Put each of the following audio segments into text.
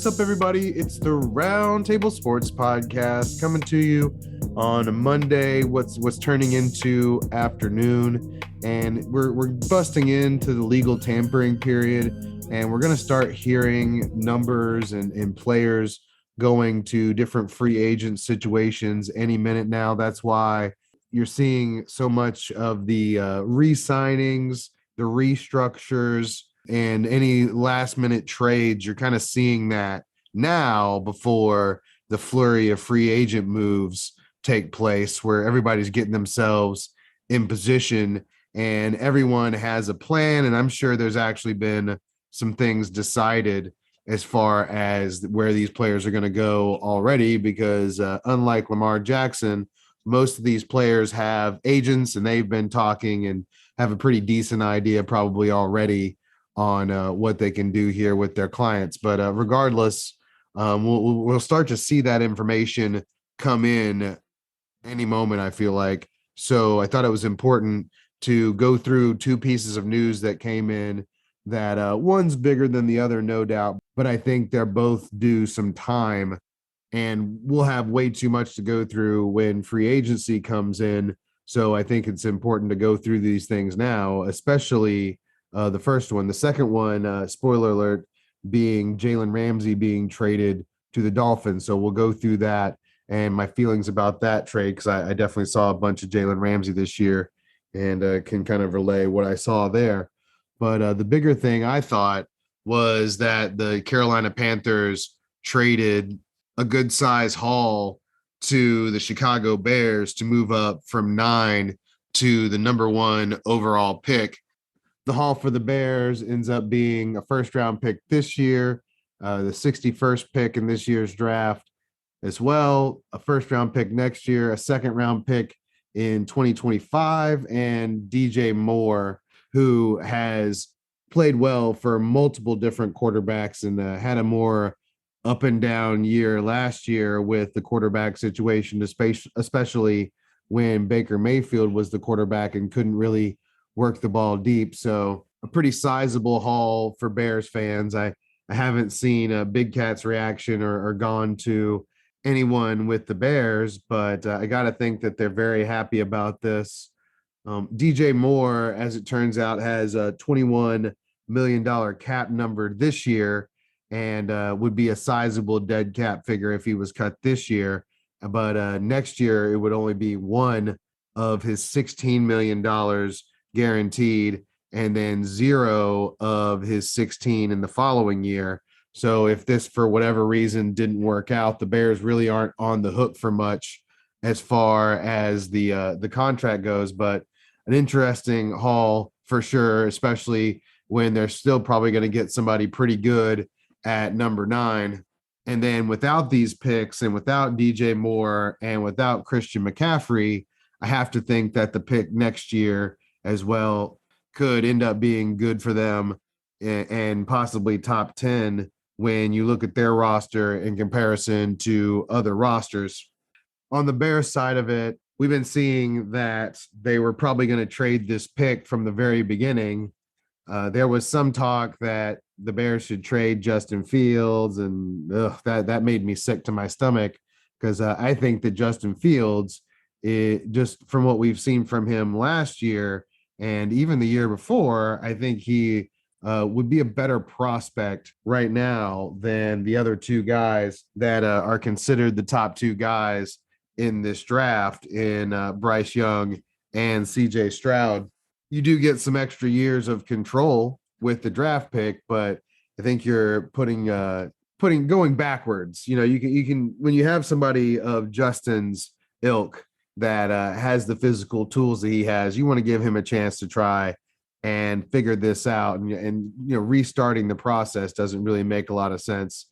What's up, everybody? It's the Roundtable Sports Podcast coming to you on a Monday. What's turning into afternoon, and we're busting into the legal tampering period, and we're gonna start hearing numbers and players going to different free agent situations any minute now. That's why you're seeing so much of the re-signings, the restructures, and any last minute trades. You're kind of seeing that now before the flurry of free agent moves take place, where everybody's getting themselves in position and everyone has a plan. And I'm sure there's actually been some things decided as far as where these players are going to go already, because unlike Lamar Jackson, most of these players have agents and they've been talking and have a pretty decent idea probably already on what they can do here with their clients. But regardless, we'll start to see that information come in any moment, I feel like. So I thought it was important to go through two pieces of news that came in that one's bigger than the other, no doubt, but I think they're both due some time, and we'll have way too much to go through when free agency comes in. So I think it's important to go through these things now, especially the first one. The second one, spoiler alert, being Jalen Ramsey being traded to the Dolphins. So we'll go through that and my feelings about that trade, because I definitely saw a bunch of Jalen Ramsey this year and can kind of relay what I saw there. But the bigger thing I thought was that the Carolina Panthers traded a good size haul to the Chicago Bears to move up from 9 to the number 1 overall pick. The haul for the Bears ends up being a first round pick this year, the 61st pick in this year's draft as well, a first round pick next year, a second round pick in 2025, and DJ Moore, who has played well for multiple different quarterbacks and had a more up and down year last year with the quarterback situation, especially when Baker Mayfield was the quarterback and couldn't really work the ball deep. So a pretty sizable haul for Bears fans. I haven't seen a Big Cat's reaction or gone to anyone with the Bears, but I got to think that they're very happy about this. DJ Moore, as it turns out, has a $21 million cap number this year, and would be a sizable dead cap figure if he was cut this year. But next year, it would only be one of his $16 million guaranteed, and then 0 of his 16 in the following year. So if this, for whatever reason, didn't work out, the Bears really aren't on the hook for much as far as the contract goes. But an interesting haul for sure, especially when they're still probably going to get somebody pretty good at number 9. And then without these picks and without DJ Moore and without Christian McCaffrey, I have to think that the pick next year as well could end up being good for them and possibly top 10 when you look at their roster in comparison to other rosters. On the Bears side of it, we've been seeing that they were probably going to trade this pick from the very beginning. There was some talk that the Bears should trade Justin Fields, and that made me sick to my stomach, because I think that Justin Fields, just from what we've seen from him last year and even the year before, I think he would be a better prospect right now than the other two guys that are considered the top 2 guys in this draft in Bryce Young and CJ Stroud. You do get some extra years of control with the draft pick, but I think you're going backwards. You know, you can when you have somebody of Justin's ilk that has the physical tools that he has, you want to give him a chance to try and figure this out. And restarting the process doesn't really make a lot of sense,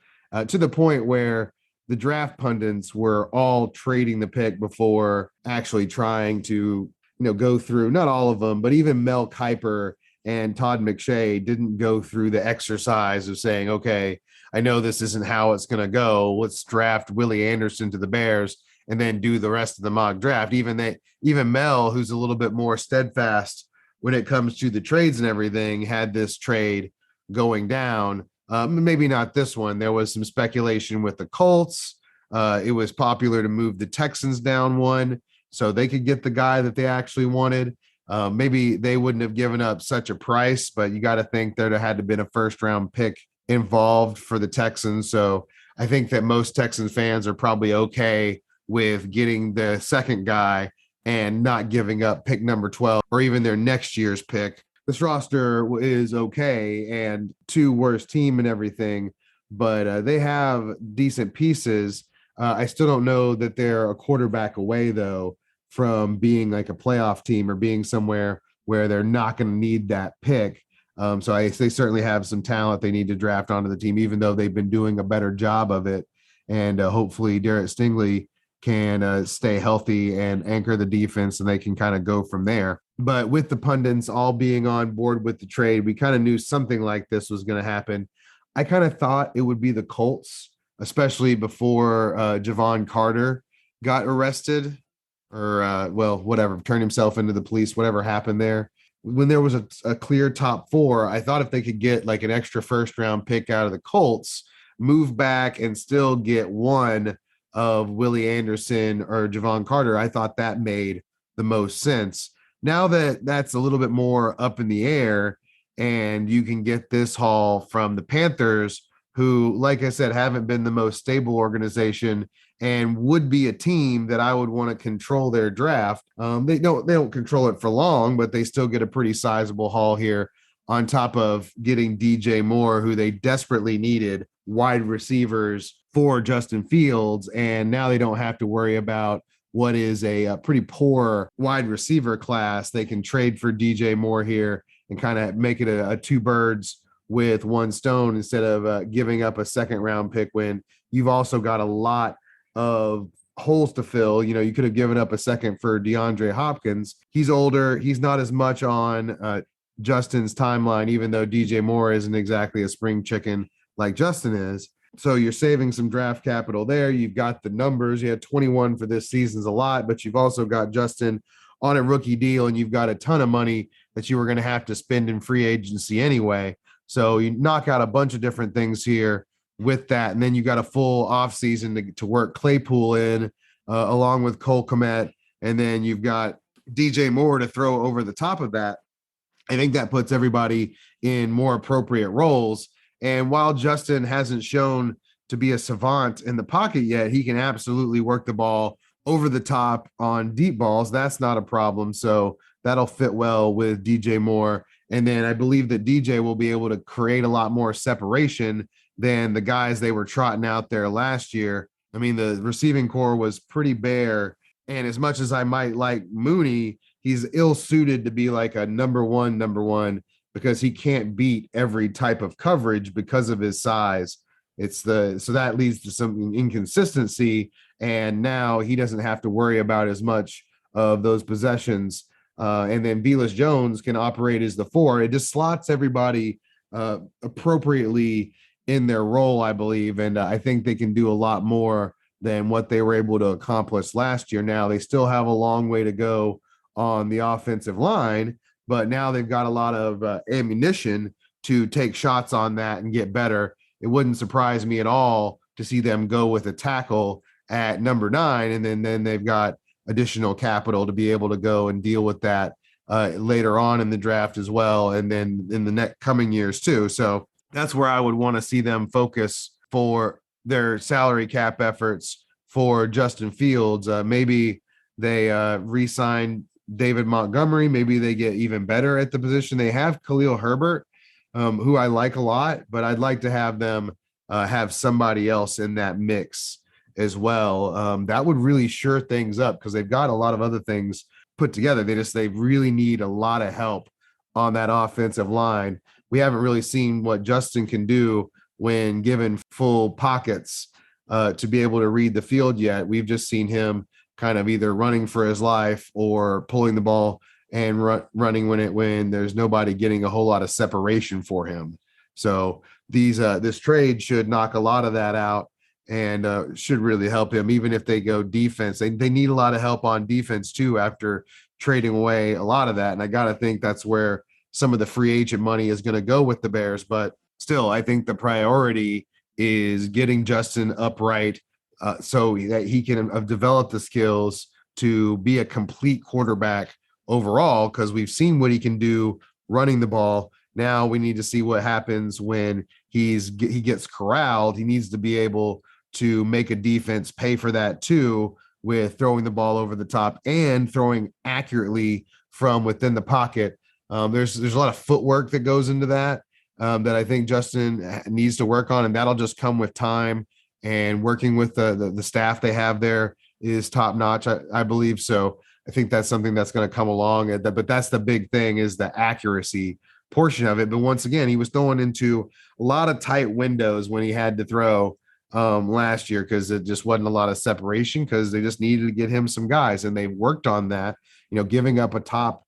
to the point where the draft pundits were all trading the pick before actually trying to go through, not all of them, but even Mel Kiper and Todd McShay didn't go through the exercise of saying, okay, I know this isn't how it's going to go. Let's draft Willie Anderson to the Bears and then do the rest of the mock draft. Even Mel, who's a little bit more steadfast when it comes to the trades and everything, had this trade going down Maybe not this one. There was some speculation with the Colts. It was popular to move the Texans down one so they could get the guy that they actually wanted. Maybe they wouldn't have given up such a price, but you got to think there had to been a first round pick involved for the Texans. So I think that most Texans fans are probably okay with getting the second guy and not giving up pick number 12 or even their next year's pick. This roster is okay and two worst team and everything, but they have decent pieces. I still don't know that they're a quarterback away, though, from being like a playoff team or being somewhere where they're not going to need that pick. They certainly have some talent they need to draft onto the team, even though they've been doing a better job of it. And hopefully Derek Stingley can stay healthy and anchor the defense and they can kind of go from there. But with the pundits all being on board with the trade, we kind of knew something like this was going to happen. I kind of thought it would be the Colts, especially before Javon Carter got arrested or, whatever, turned himself into the police, whatever happened there. When there was a clear top four, I thought if they could get like an extra first round pick out of the Colts, move back and still get one of Willie Anderson or Javon Carter, I thought that made the most sense. Now that that's a little bit more up in the air and you can get this haul from the Panthers, who, like I said, haven't been the most stable organization and would be a team that I would want to control their draft. They don't control it for long, but they still get a pretty sizable haul here on top of getting DJ Moore, who they desperately needed wide receivers for Justin Fields. And now they don't have to worry about what is a pretty poor wide receiver class. They can trade for DJ Moore here and kind of make it a two birds with one stone instead of giving up a second round pick when you've also got a lot of holes to fill. You know, you could have given up a second for DeAndre Hopkins. He's older. He's not as much on Justin's timeline, even though DJ Moore isn't exactly a spring chicken like Justin is. So you're saving some draft capital there. You've got the numbers. You had 21 for this season's a lot, but you've also got Justin on a rookie deal and you've got a ton of money that you were going to have to spend in free agency anyway. So you knock out a bunch of different things here with that. And then you got a full offseason to work Claypool in along with Cole Kmet. And then you've got DJ Moore to throw over the top of that. I think that puts everybody in more appropriate roles. And while Justin hasn't shown to be a savant in the pocket yet, he can absolutely work the ball over the top on deep balls. That's not a problem. So that'll fit well with DJ Moore. And then I believe that DJ will be able to create a lot more separation than the guys they were trotting out there last year. I mean, the receiving core was pretty bare. And as much as I might like Mooney, he's ill-suited to be like a number one, because he can't beat every type of coverage because of his size. So that leads to some inconsistency. And now he doesn't have to worry about as much of those possessions. And then Velus Jones can operate as the four. It just slots everybody appropriately in their role, I believe. And I think they can do a lot more than what they were able to accomplish last year. Now they still have a long way to go on the offensive line, but now they've got a lot of ammunition to take shots on that and get better. It wouldn't surprise me at all to see them go with a tackle at number 9. And then they've got additional capital to be able to go and deal with that later on in the draft as well. And then in the next coming years too. So that's where I would want to see them focus for their salary cap efforts for Justin Fields. Maybe they re-sign David Montgomery. Maybe they get even better at the position. They have Khalil Herbert, who I like a lot, but I'd like to have them have somebody else in that mix as well. That would really sure things up because they've got a lot of other things put together. They really need a lot of help on that offensive line. We haven't really seen what Justin can do when given full pockets to be able to read the field yet. We've just seen him kind of either running for his life or pulling the ball and running when there's nobody getting a whole lot of separation for him. So this trade should knock a lot of that out and should really help him, even if they go defense. They need a lot of help on defense too after trading away a lot of that. And I got to think that's where some of the free agent money is going to go with the Bears. But still, I think the priority is getting Justin upright so that he can have developed the skills to be a complete quarterback overall, because we've seen what he can do running the ball. Now we need to see what happens when he gets corralled. He needs to be able to make a defense pay for that too, with throwing the ball over the top and throwing accurately from within the pocket. There's a lot of footwork that goes into that that I think Justin needs to work on, and that'll just come with time and working with the staff they have there is top notch, I believe. So I think that's something that's going to come along. But that's the big thing, is the accuracy portion of it. But once again, he was throwing into a lot of tight windows when he had to throw last year, because it just wasn't a lot of separation, because they just needed to get him some guys, and they worked on that, giving up a top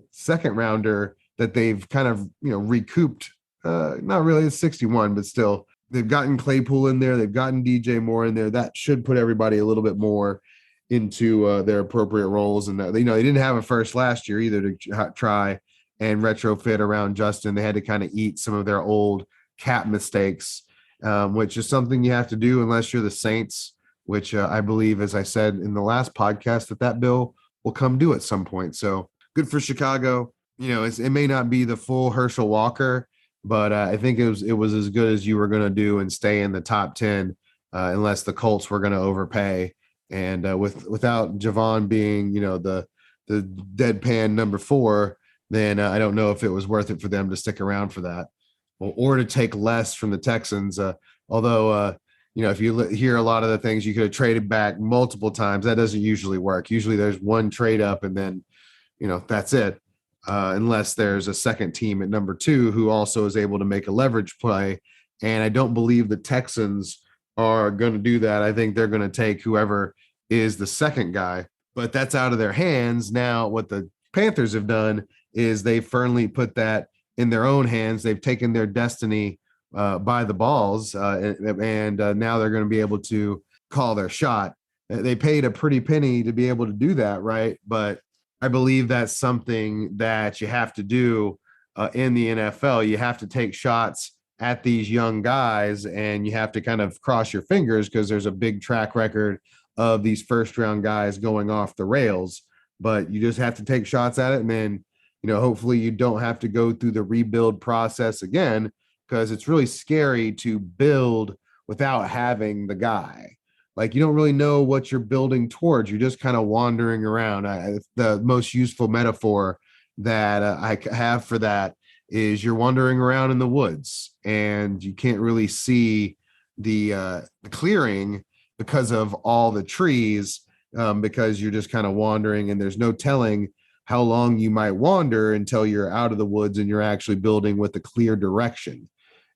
second rounder that they've kind of, recouped. Not really, it's 61, but still they've gotten Claypool in there. They've gotten DJ Moore in there. That should put everybody a little bit more into their appropriate roles. And they didn't have a first last year either to try and retrofit around Justin. They had to kind of eat some of their old cap mistakes, which is something you have to do unless you're the Saints, which I believe, as I said in the last podcast, that bill will come due at some point. So good for Chicago. It may not be the full Herschel Walker, but I think it was as good as you were going to do and stay in the top 10, unless the Colts were going to overpay. And without Javon being, the deadpan number 4, then I don't know if it was worth it for them to stick around for that, or to take less from the Texans. Although, if you hear a lot of the things, you could have traded back multiple times. That doesn't usually work. Usually there's one trade up and then, that's it. Unless there's a second team at number 2 who also is able to make a leverage play. And I don't believe the Texans are going to do that. I think they're going to take whoever is the second guy, but that's out of their hands. Now, what the Panthers have done is they firmly put that in their own hands. They've taken their destiny by the balls, and now they're going to be able to call their shot. They paid a pretty penny to be able to do that, right? But I believe that's something that you have to do in the NFL. You have to take shots at these young guys, and you have to kind of cross your fingers, because there's a big track record of these first round guys going off the rails. But you just have to take shots at it, and then hopefully you don't have to go through the rebuild process again, because it's really scary to build without having the guy. Like, you don't really know what you're building towards. You're just kind of wandering around. The most useful metaphor that I have for that is you're wandering around in the woods, and you can't really see the clearing because of all the trees, because you're just kind of wandering, and there's no telling how long you might wander until you're out of the woods and you're actually building with a clear direction.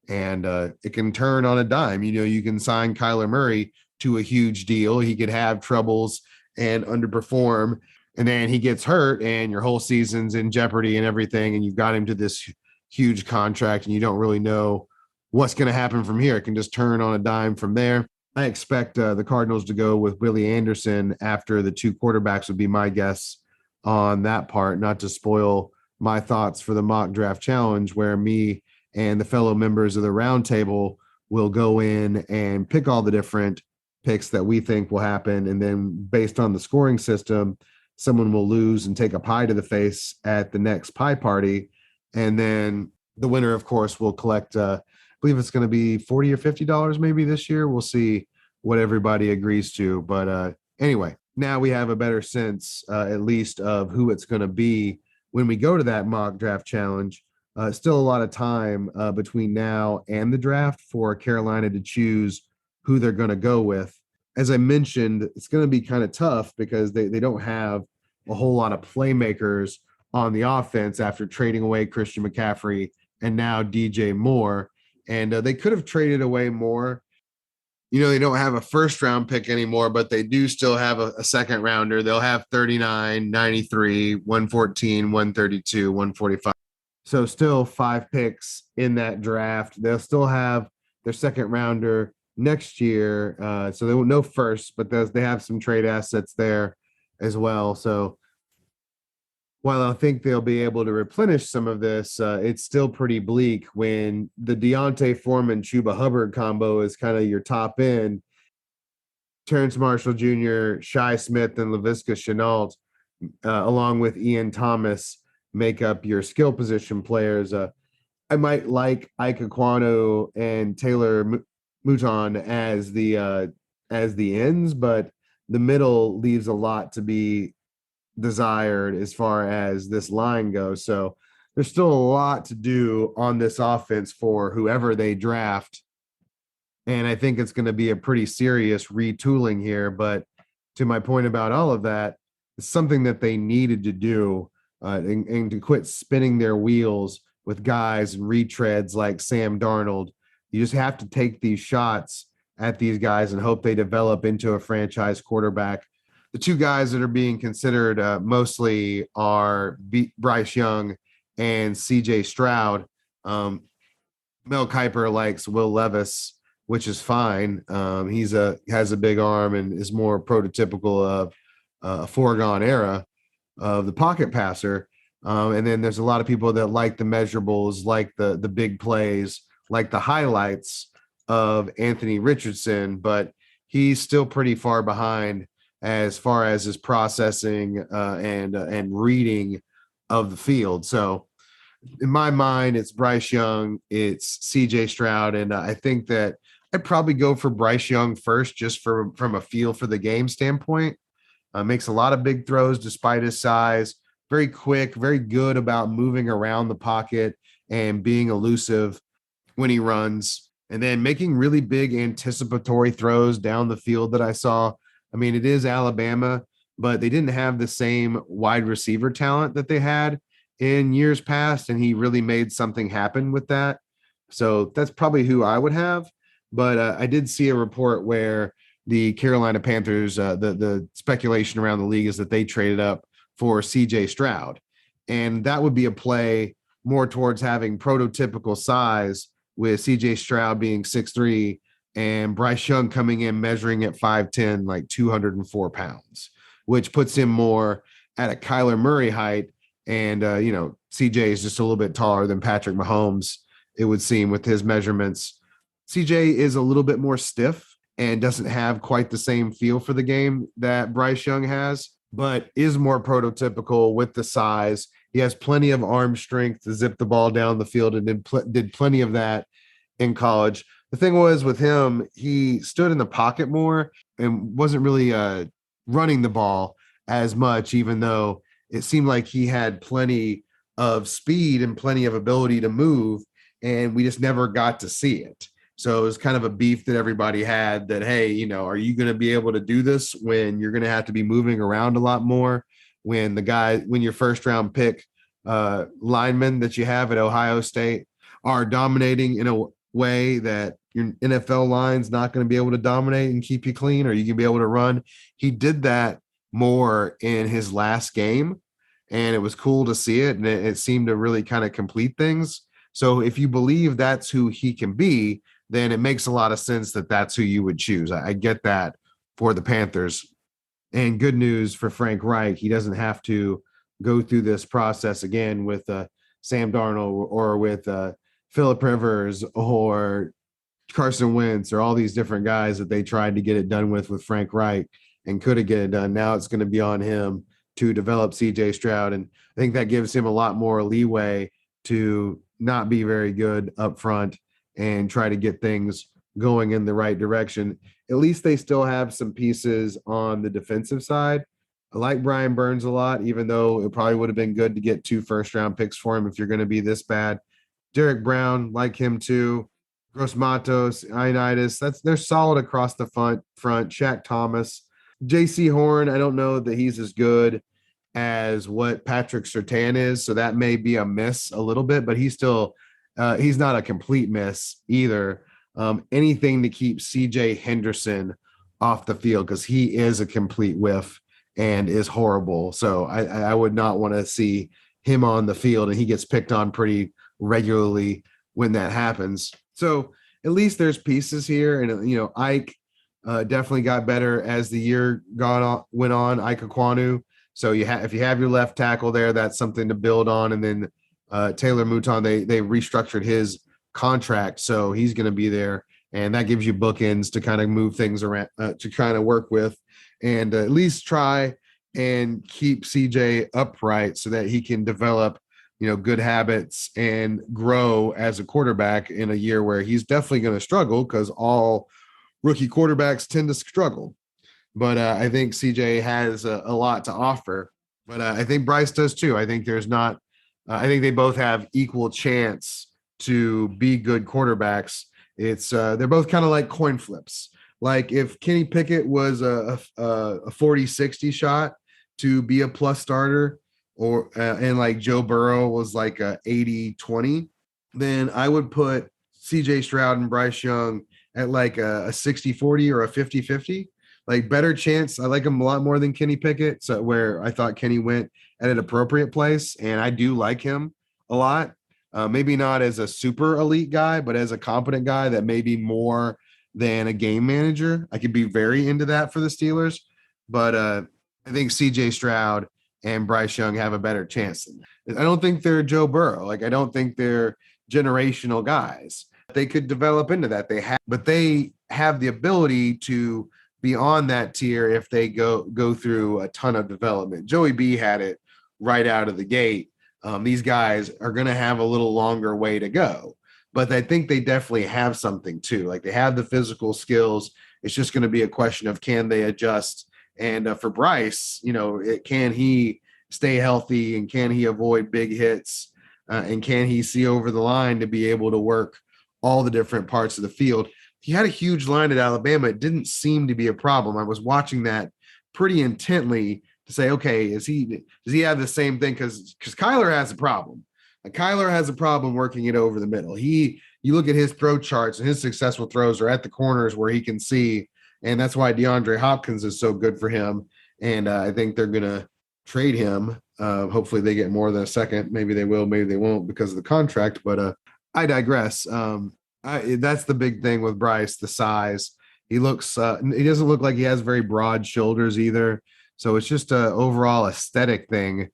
And it can turn on a dime. You can sign Kyler Murray to a huge deal. He could have troubles and underperform, and then he gets hurt and your whole season's in jeopardy and everything, and you've got him to this huge contract, and you don't really know what's going to happen from here. It can just turn on a dime from there. I expect the Cardinals to go with Willie Anderson after the 2 quarterbacks would be my guess on that part, not to spoil my thoughts for the mock draft challenge, where me and the fellow members of the round table will go in and pick all the different picks that we think will happen. And then based on the scoring system, someone will lose and take a pie to the face at the next pie party. And then the winner, of course, will collect, I believe it's going to be $40 or $50 maybe this year. We'll see what everybody agrees to. But anyway, now we have a better sense, at least, of who it's going to be when we go to that mock draft challenge. Still a lot of time between now and the draft for Carolina to choose who they're going to go with. As I mentioned, it's going to be kind of tough because they don't have a whole lot of playmakers on the offense after trading away Christian McCaffrey and now DJ Moore. And they could have traded away more. They don't have a first round pick anymore, but they do still have a second rounder. They'll have 39, 93, 114, 132, 145. So still 5 picks in that draft. They'll still have their second rounder next year. So they won't know first, but they have some trade assets there as well. So While I think they'll be able to replenish some of this, it's still pretty bleak when the Deontay Foreman Chuba Hubbard combo is kind of your top end. Terrence Marshall Jr., Shi Smith, and Laviska Shenault, along with Ian Thomas, make up your skill position players. I might like Ike Aquano and Taylor Mouton as the ends, but the middle leaves a lot to be desired as far as this line goes. So there's still a lot to do on this offense for whoever they draft. And I think it's going to be a pretty serious retooling here. But to my point about all of that, it's something that they needed to do and to quit spinning their wheels with guys and retreads like Sam Darnold. You just have to take these shots at these guys and hope they develop into a franchise quarterback. The two guys that are being considered mostly are Bryce Young and CJ Stroud. Mel Kiper likes Will Levis, which is fine. Has a big arm and is more prototypical of a foregone era of the pocket passer. And then there's a lot of people that like the measurables, like the big plays, like the highlights of Anthony Richardson, but he's still pretty far behind as far as his processing and reading of the field. So in my mind, it's Bryce Young, it's CJ Stroud, and I think that I'd probably go for Bryce Young first, just from a feel for the game standpoint. Makes a lot of big throws despite his size. Very quick, very good about moving around the pocket and being elusive when he runs, and then making really big anticipatory throws down the field that I saw. I mean, it is Alabama, but they didn't have the same wide receiver talent that they had in years past, and he really made something happen with that. So that's probably who I would have. But I did see a report where the Carolina Panthers, the speculation around the league is that they traded up for CJ Stroud. And that would be a play more towards having prototypical size, with CJ Stroud being 6'3" and Bryce Young coming in measuring at 5'10", like 204 pounds, which puts him more at a Kyler Murray height. And, CJ is just a little bit taller than Patrick Mahomes, it would seem, with his measurements. CJ is a little bit more stiff and doesn't have quite the same feel for the game that Bryce Young has, but is more prototypical with the size. He has plenty of arm strength to zip the ball down the field and did plenty of that in college. The thing was with him, he stood in the pocket more and wasn't really running the ball as much, even though it seemed like he had plenty of speed and plenty of ability to move, and we just never got to see it. So it was kind of a beef that everybody had that, hey, are you going to be able to do this when you're going to have to be moving around a lot more? When your first round pick linemen that you have at Ohio State are dominating in a way that your NFL line's not going to be able to dominate and keep you clean, or you can be able to run. He did that more in his last game, and it was cool to see it. And it seemed to really kind of complete things. So if you believe that's who he can be, then it makes a lot of sense that that's who you would choose. I get that for the Panthers. And good news for Frank Reich. He doesn't have to go through this process again with Sam Darnold or with Phillip Rivers or Carson Wentz or all these different guys that they tried to get it done with Frank Reich and couldn't get it done. Now it's going to be on him to develop CJ Stroud. And I think that gives him a lot more leeway to not be very good up front and try to get things going in the right direction. At least they still have some pieces on the defensive side. I like Brian Burns a lot, even though it probably would have been good to get 2 first-round picks for him if you're going to be this bad. Derek Brown, like him too. Gross Matos, Ioannidis, they're solid across the front. Shaq Thomas. J.C. Horn, I don't know that he's as good as what Patrick Surtain is, so that may be a miss a little bit, but he's still he's not a complete miss either. Anything to keep CJ Henderson off the field, because he is a complete whiff and is horrible. So I would not want to see him on the field, and he gets picked on pretty regularly when that happens. So at least there's pieces here. And, Ike definitely got better as the year went on, Ike Aquanu. So if you have your left tackle there, that's something to build on. And then Taylor Mouton, they restructured his contract, so he's going to be there, and that gives you bookends to kind of move things around, to kind of work with, and at least try and keep CJ upright so that he can develop, good habits and grow as a quarterback in a year where he's definitely going to struggle, because all rookie quarterbacks tend to struggle. But I think CJ has a lot to offer. But I think Bryce does too. I think there's not. I think they both have equal chance to be good quarterbacks. It's they're both kind of like coin flips. Like if Kenny Pickett was a 40-60 shot to be a plus starter, or and like Joe Burrow was like a 80-20, then I would put CJ Stroud and Bryce Young at like a 60-40 or a 50-50. Like better chance. I like him a lot more than Kenny Pickett. So where I thought Kenny went at an appropriate place, and I do like him a lot. Maybe not as a super elite guy, but as a competent guy that may be more than a game manager. I could be very into that for the Steelers, but I think CJ Stroud and Bryce Young have a better chance than that. I don't think they're Joe Burrow. Like I don't think they're generational guys. They could develop into that. But they have the ability to be on that tier if they go through a ton of development. Joey B had it right out of the gate. These guys are going to have a little longer way to go, but I think they definitely have something too. Like they have the physical skills. It's just going to be a question of can they adjust. And for Bryce, can he stay healthy, and can he avoid big hits, and can he see over the line to be able to work all the different parts of the field. He had a huge line at Alabama. It didn't seem to be a problem. I was watching that pretty intently to say, okay, does he have the same thing? Because Kyler has a problem. Like Kyler has a problem working it over the middle. You look at his throw charts, and his successful throws are at the corners where he can see, and that's why DeAndre Hopkins is so good for him. And I think they're going to trade him. Hopefully they get more than a second. Maybe they will, maybe they won't because of the contract. But I digress. That's the big thing with Bryce, the size. He doesn't look like he has very broad shoulders either. So it's just an overall aesthetic thing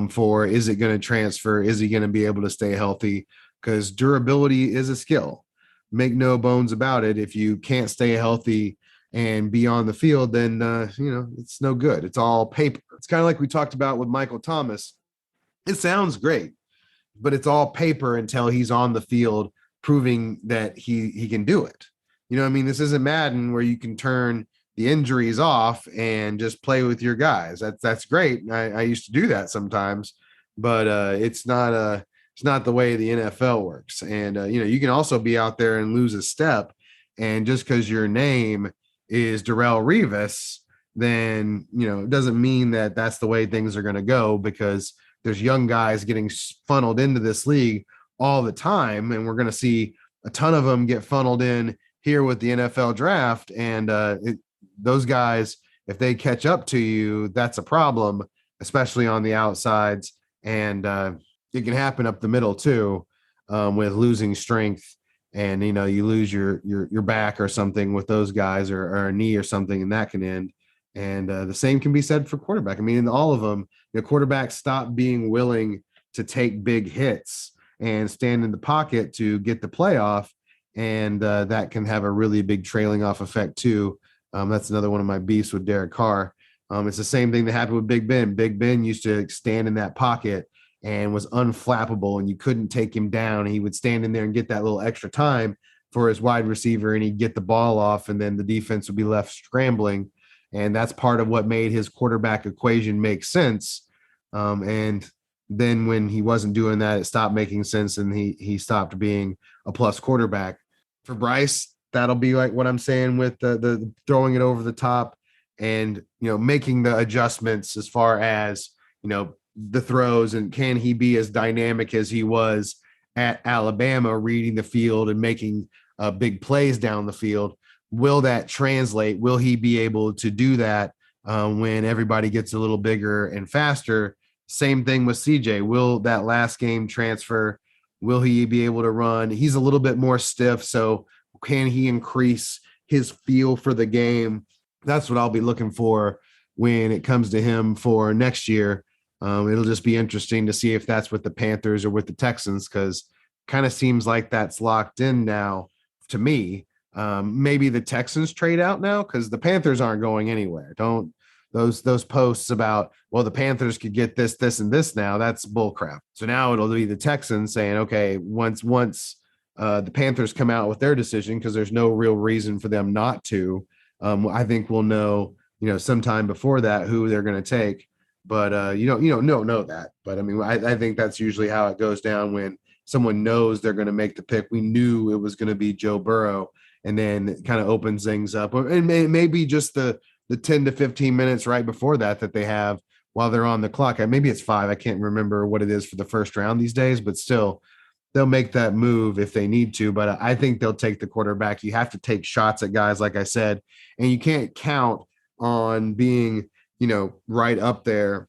for, is it going to transfer? Is he going to be able to stay healthy? Because durability is a skill. Make no bones about it. If you can't stay healthy and be on the field, then, it's no good. It's all paper. It's kind of like we talked about with Michael Thomas. It sounds great, but it's all paper until he's on the field proving that he can do it. This isn't Madden where you can turn the injuries off and just play with your guys. That's great. I used to do that sometimes, but it's not the way the NFL works. And you can also be out there and lose a step, and just because your name is Darrelle Revis, then it doesn't mean that that's the way things are going to go, because there's young guys getting funneled into this league all the time, and we're going to see a ton of them get funneled in here with the NFL draft. And those guys, if they catch up to you, that's a problem, especially on the outsides. And it can happen up the middle too, with losing strength, and you lose your back or something with those guys, or a knee or something, and that can end. And the same can be said for quarterback. I mean, in all of them, quarterbacks stop being willing to take big hits and stand in the pocket to get the playoff. And that can have a really big trailing off effect too. That's another one of my beefs with Derek Carr. It's the same thing that happened with Big Ben. Big Ben used to stand in that pocket and was unflappable, and you couldn't take him down. He would stand in there and get that little extra time for his wide receiver, and he'd get the ball off, and then the defense would be left scrambling. And that's part of what made his quarterback equation make sense. And then when he wasn't doing that, it stopped making sense, and he stopped being a plus quarterback. For Bryce, that'll be like what I'm saying with the throwing it over the top, and making the adjustments as far as the throws, and can he be as dynamic as he was at Alabama, reading the field and making big plays down the field. Will that translate? Will he be able to do that when everybody gets a little bigger and faster? Same thing with CJ. Will that last game transfer? Will he be able to run? He's a little bit more stiff, so can he increase his feel for the game? That's what I'll be looking for when it comes to him for next year. It'll just be interesting to see if that's with the Panthers or with the Texans, because kind of seems like that's locked in now to me. Maybe the Texans trade out now because the Panthers aren't going anywhere. Don't those posts about, well, the Panthers could get this, this, and this now, that's bullcrap. So now it'll be the Texans saying, okay, once the Panthers come out with their decision, because there's no real reason for them not to. I think we'll know, sometime before that who they're going to take. But don't know that. But I mean, I think that's usually how it goes down when someone knows they're going to make the pick. We knew it was going to be Joe Burrow, and then it kind of opens things up. And maybe just the 10 to 15 minutes right before that they have while they're on the clock. Maybe it's 5. I can't remember what it is for the first round these days, but still, they'll make that move if they need to. But I think they'll take the quarterback. You have to take shots at guys, like I said, and you can't count on being, right up there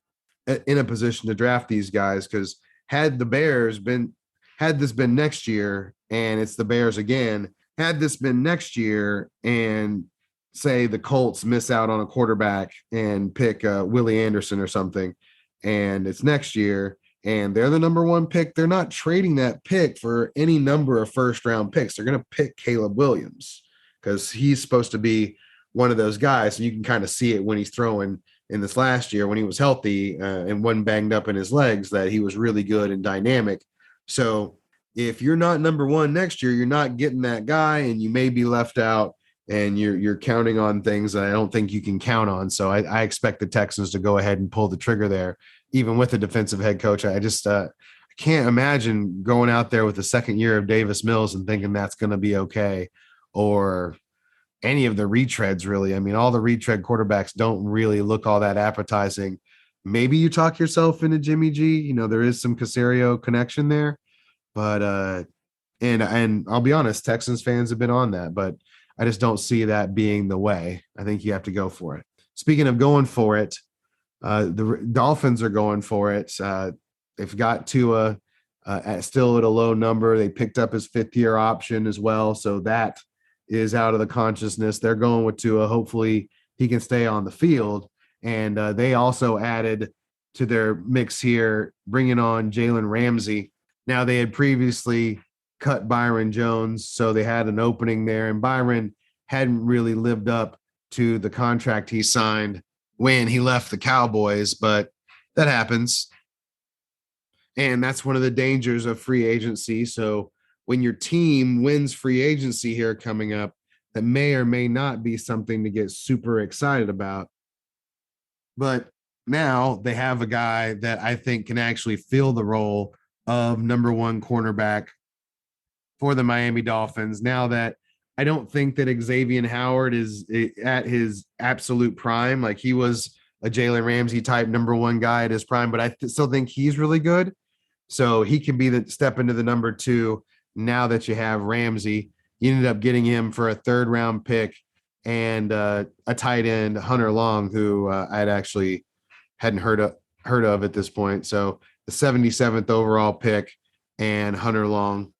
in a position to draft these guys. Because had this been next year and it's the Bears again, had this been next year and say the Colts miss out on a quarterback and pick Willie Anderson or something, and it's next year and they're the number 1 pick, they're not trading that pick for any number of first round picks. They're going to pick Caleb Williams because he's supposed to be one of those guys. And you can kind of see it when he's throwing in this last year when he was healthy and wasn't banged up in his legs, that he was really good and dynamic. So if you're not number 1 next year, you're not getting that guy, and you may be left out, and you're counting on things that I don't think you can count on. So I expect the Texans to go ahead and pull the trigger there, even with a defensive head coach. I just I can't imagine going out there with the second year of Davis Mills and thinking that's going to be okay, or any of the retreads, really. I mean, all the retread quarterbacks don't really look all that appetizing. Maybe you talk yourself into Jimmy G. There is some Caserio connection there, but and I'll be honest, Texans fans have been on that, but I just don't see that being the way. I think you have to go for it. Speaking of going for it, the Dolphins are going for it. They've got Tua still at a low number. They picked up his 5th-year option as well, so that is out of the consciousness. They're going with Tua. Hopefully he can stay on the field. And they also added to their mix here, bringing on Jalen Ramsey. Now, they had previously cut Byron Jones, so they had an opening there, and Byron hadn't really lived up to the contract he signed when he left the Cowboys, but that happens. And that's one of the dangers of free agency. So when your team wins free agency here coming up, that may or may not be something to get super excited about. But now they have a guy that I think can actually fill the role of number 1 cornerback for the Miami Dolphins. Now that I don't think that Xavier Howard is at his absolute prime, like he was a Jalen Ramsey type number 1 guy at his prime, but I still think he's really good. So he can be the step into the number 2. Now that you have Ramsey, you ended up getting him for a 3rd-round pick and a tight end, Hunter Long, who I'd actually hadn't heard of at this point. So the 77th overall pick and Hunter Long.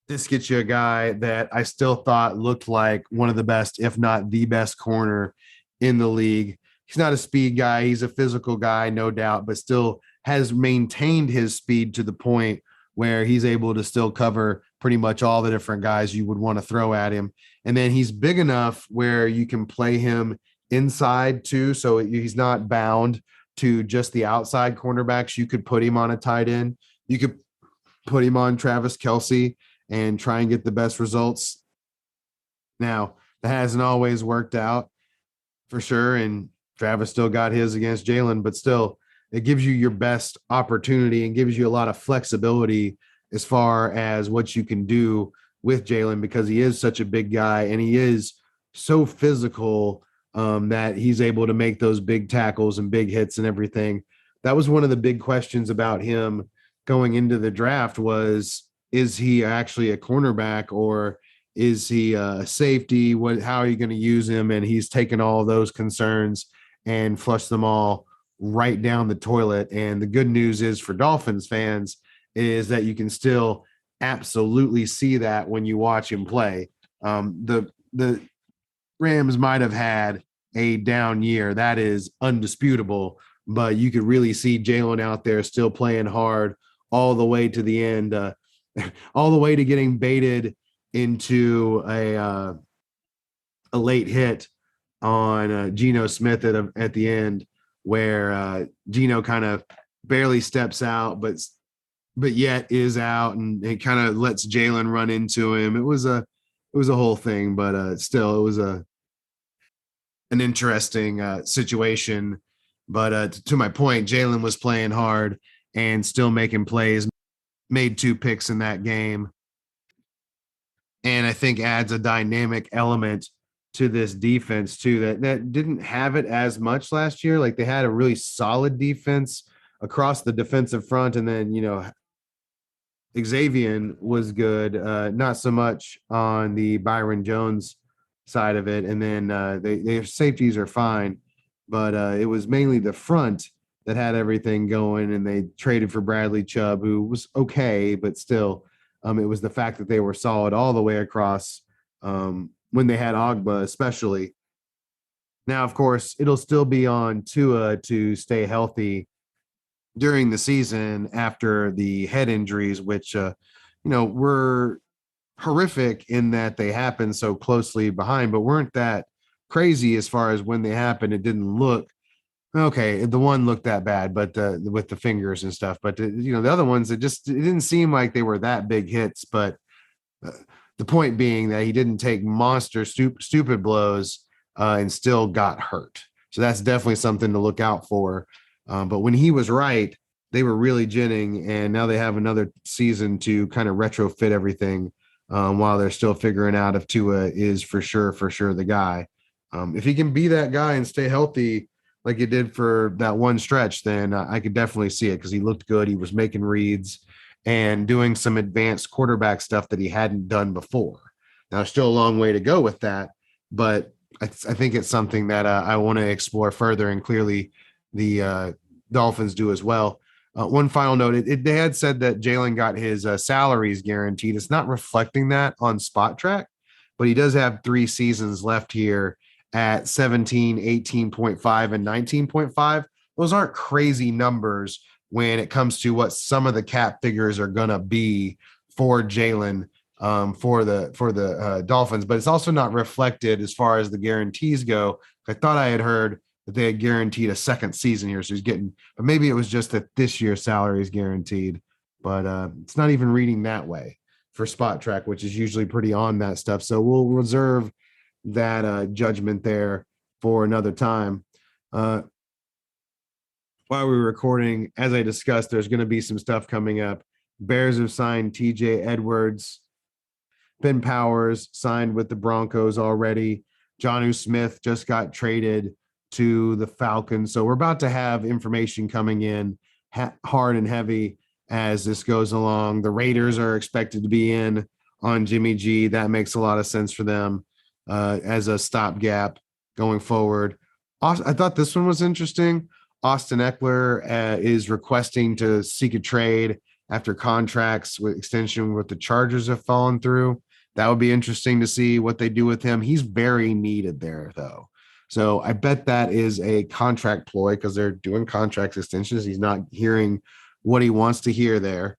This gets you a guy that I still thought looked like one of the best, if not the best corner in the league. He's not a speed guy. He's a physical guy, no doubt, but still has maintained his speed to the point where he's able to still cover pretty much all the different guys you would want to throw at him. And then he's big enough where you can play him inside too. So he's not bound to just the outside cornerbacks. You could put him on a tight end. You could put him on Travis Kelce and try and get the best results. Now, that hasn't always worked out for sure. And Travis still got his against Jalen, but still, it gives you your best opportunity and gives you a lot of flexibility as far as what you can do with Jalen, because he is such a big guy and he is so physical that he's able to make those big tackles and big hits and everything. That was one of the big questions about him going into the draft was, is he actually a cornerback or is he a safety? How are you going to use him? And he's taken all those concerns and flushed them all right down the toilet. And the good news is for Dolphins fans is that you can still absolutely see that when you watch him play. The Rams might have had a down year. That is undisputable. But you could really see Jalen out there still playing hard all the way to the end, all the way to getting baited into a late hit on Geno Smith at the end, where Geno kind of barely steps out, but yet is out, and it kind of lets Jalen run into him. It was a whole thing, but still, it was an interesting situation. But to my point, Jalen was playing hard and still making plays. Made 2 picks in that game, and I think adds a dynamic element to this defense too that didn't have it as much last year. Like, they had a really solid defense across the defensive front, and then Xavier was good, not so much on the Byron Jones side of it, and then their safeties are fine, but it was mainly the front that had everything going, and they traded for Bradley Chubb, who was okay, but still, it was the fact that they were solid all the way across when they had Ogba, especially. Now, of course, it'll still be on Tua to stay healthy during the season after the head injuries, which, were horrific in that they happened so closely behind, but weren't that crazy as far as when they happened. It didn't look okay. The one looked that bad, but with the fingers and stuff, but the other ones, it didn't seem like they were that big hits. But uh, the point being that he didn't take monster stupid blows and still got hurt. So that's definitely something to look out for. But when he was right, they were really ginning, and now they have another season to kind of retrofit everything while they're still figuring out if Tua is for sure the guy. If he can be that guy and stay healthy like he did for that one stretch, then I could definitely see it, because he looked good. He was making reads and doing some advanced quarterback stuff that he hadn't done before. Now, still a long way to go with that, but I think it's something that I want to explore further, and clearly the Dolphins do as well. One final note, they had said that Jalen got his salaries guaranteed. It's not reflecting that on Spot Track, but he does have 3 seasons left here at 17, 18.5, and 19.5. Those aren't crazy numbers when it comes to what some of the cap figures are going to be for Jalen for the Dolphins, but it's also not reflected as far as the guarantees go. I thought I had heard that they had guaranteed a second season here, so he's getting, but maybe it was just that this year's salary is guaranteed, but it's not even reading that way for Spot Track, which is usually pretty on that stuff. So we'll reserve that judgment there for another time. While we were recording, as I discussed, there's going to be some stuff coming up. Bears have signed TJ Edwards. Ben Powers signed with the Broncos already. Jonnu Smith just got traded to the Falcons. So we're about to have information coming in hard and heavy as this goes along. The Raiders are expected to be in on Jimmy G. That makes a lot of sense for them as a stopgap going forward. I thought this one was interesting. Austin Eckler is requesting to seek a trade after contracts with extension with the Chargers have fallen through. That would be interesting to see what they do with him. He's very needed there, though. So I bet that is a contract ploy, because they're doing contract extensions. He's not hearing what he wants to hear there.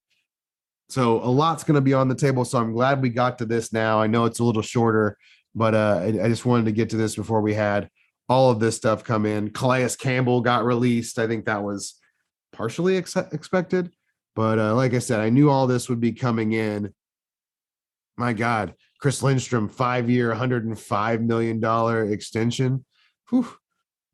So a lot's going to be on the table. So I'm glad we got to this now. I know it's a little shorter, but I just wanted to get to this before we had all of this stuff come in. Calais Campbell got released. I think that was partially expected. But like I said, I knew all this would be coming in. My God, Chris Lindstrom, 5-year, $105 million extension. Whew.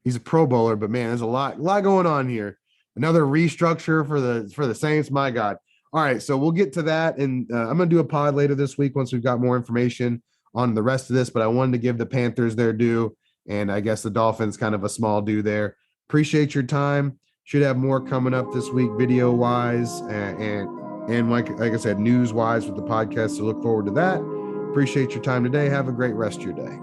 He's a Pro Bowler, but man, there's a lot going on here. Another restructure for the Saints. My God. All right, so we'll get to that, and I'm going to do a pod later this week once we've got more information on the rest of this, but I wanted to give the Panthers their due, and I guess the Dolphins kind of a small due there. Appreciate your time. Should have more coming up this week, video-wise, and like I said, news-wise with the podcast, so look forward to that. Appreciate your time today. Have a great rest of your day.